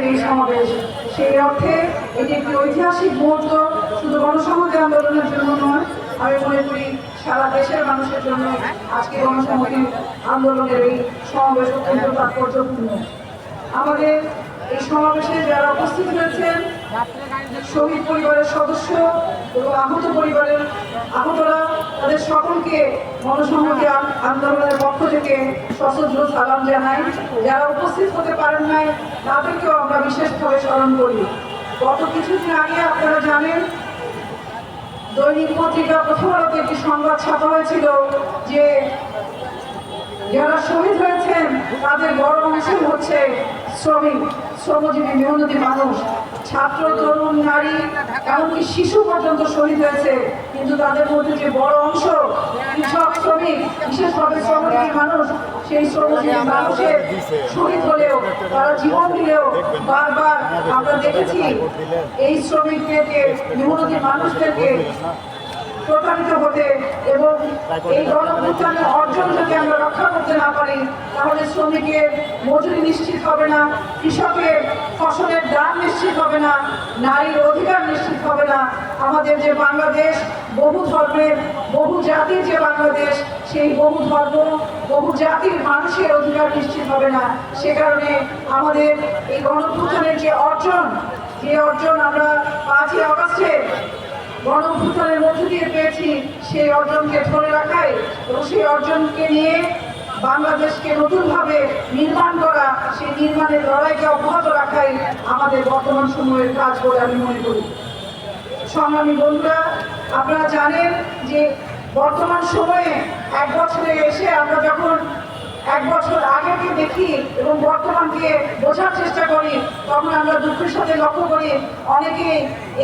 এই সমাবেশ সেই অর্থে এটি একটি ঐতিহাসিক মুহূর্ত, শুধু গণসংহতি আন্দোলনের জন্য নয়, আমি মনে করি সারা দেশের মানুষের জন্য আজকে গণসংহতি আন্দোলনের এই সমাবেশ অত্যন্ত তাৎপর্যপূর্ণ। আমাদের এই সমাবেশে যারা উপস্থিত হয়েছেন, শহীদ পরিবারের সদস্য এবং আহতরা, তাদের সকলকে গণসংহতি আন্দোলনের পক্ষ থেকে সশস্ত্র সালাম জানাই। যারা উপস্থিত হতে পারেন নাই তাদেরকেও আমরা বিশেষভাবে স্মরণ করি। গত কিছুদিন আগে আপনারা জানেন, দৈনিক পত্রিকা প্রথম আলোতে একটি সংবাদ ছাপা হয়েছিল যে যারা শহীদ হয়েছেন তাদের বড় অংশ হচ্ছে শ্রমজীবী মেহনতি মানুষ, ছাত্র, তরুণ, নারী, এমনকি শিশু পর্যন্ত শহীদ হয়েছে। কিন্তু তাদের মধ্যে যে বড় অংশ কৃষক, শ্রমিক, বিশেষভাবে শ্রমজীবী মানুষ, সেই শ্রমজীবী মানুষের শহীদ হলেও, তারা জীবন দিলেও বারবার আমরা দেখেছি এই শ্রমিকদেরকে, মেহনতি মানুষদেরকে প্রতারিত হতে, এবং এই গণঅভ্যুত্থানের অর্জন যদি আমরা রক্ষা করতে না পারি তাহলে শ্রমিকের মজুরি নিশ্চিত হবে না, কৃষকের ফসলের দাম নিশ্চিত হবে না, নারীর অধিকার নিশ্চিত হবে না। আমাদের যে বাংলাদেশ, বহু ধর্মের বহু জাতির যে বাংলাদেশ, সেই বহু ধর্ম বহু জাতির মানুষের অধিকার নিশ্চিত হবে না। সে কারণে আমাদের এই গণঅভ্যুত্থানের যে অর্জন আমরা 5ই আগস্টে গণঅভ্যুত্থানের মধ্য দিয়ে পেয়েছি, সেই অর্জনকে ধরে রাখাই এবং সেই অর্জনকে নিয়ে বাংলাদেশকে নতুনভাবে নির্মাণ করা, সেই নির্মাণের লড়াইকে অব্যাহত রাখাই আমাদের বর্তমান সময়ের কাজ বলে আমি মনে করি। সংগ্রামী বন্ধুরা, আপনারা জানেন যে বর্তমান সময়ে এক বছরে এসে আমরা যখন এক বছর আগেকে দেখি এবং বর্তমানকে বোঝার চেষ্টা করি, তখন আমরা দুঃখের সাথে লক্ষ্য করি অনেকে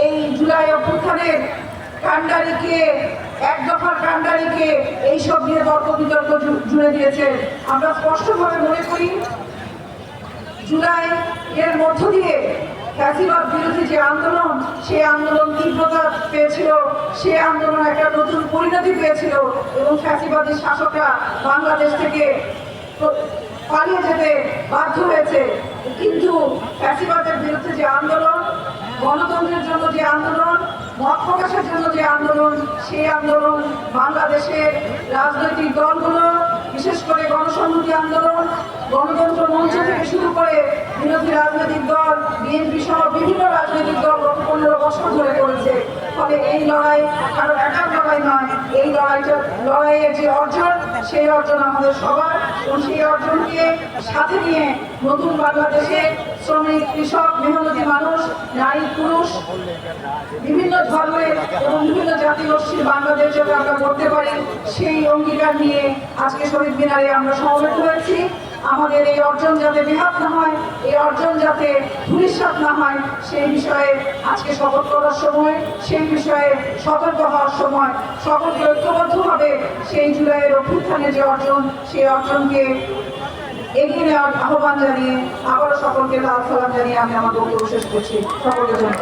এই জুলাই অভ্যুত্থানের কাণ্ডারিকে, এক দফার কাণ্ডারিকে এইসব নিয়ে তর্ক বিতর্ক জুড়ে দিয়েছে। আমরা স্পষ্টভাবে মনে করি জুলাই এর মধ্য দিয়ে ফ্যাসিবাদ বিরোধী যে আন্দোলন, সেই আন্দোলন তীব্রতা পেয়েছিল, সে আন্দোলন একটা নতুন পরিণতি পেয়েছিল এবং ফ্যাসিবাদী শাসকরা বাংলাদেশ থেকে পালিয়ে যেতে বাধ্য হয়েছে। কিন্তু ফ্যাসিবাদের বিরুদ্ধে যে আন্দোলন, গণতন্ত্রের জন্য যে আন্দোলন, মত প্রকাশের জন্য যে আন্দোলন, সেই আন্দোলন বাংলাদেশের রাজনৈতিক দলগুলো, বিশেষ করে গণসংহতি আন্দোলন, গণতন্ত্র মঞ্চ থেকে শুরু করে বিরোধী রাজনৈতিক দল, বিএনপি সহ বিভিন্ন রাজনৈতিক দল গত 15 বছর ধরে করেছে। ফলে এই লড়াই কারো একার লড়াই নয়, এই লড়াইয়ের যে অর্জন, সেই অর্জন আমাদের সবার, এবং সেই অর্জনকে সাথে নিয়ে নতুন বাংলাদেশে শ্রমিক, কৃষক, মেহনতি মানুষ, নারী, পুরুষ, বিভিন্ন ধর্মের এবং বিভিন্ন জাতিগোষ্ঠীর বাংলাদেশ যাতে আমরা করতে পারি, সেই অঙ্গীকার নিয়ে আজকে শহীদ মিনারে আমরা সমবেত হয়েছি। আমাদের এই অর্জন যাতে বিহাত না হয়, এই অর্জন যাতে ধূলিসাৎ না হয়, সেই বিষয়ে আজকে শপথ করার সময়, সেই বিষয়ে সতর্ক হওয়ার সময় সকলকে ঐক্যবদ্ধভাবে সেই জুলাইয়ের অভ্যুত্থানের যে অর্জন, সেই অর্জনকে এগিয়ে নেওয়ার আহ্বান জানিয়ে আবারও সকলকে লাল সালাম জানিয়ে আমি আমার বক্তব্য শেষ করছি। সকলের জন্য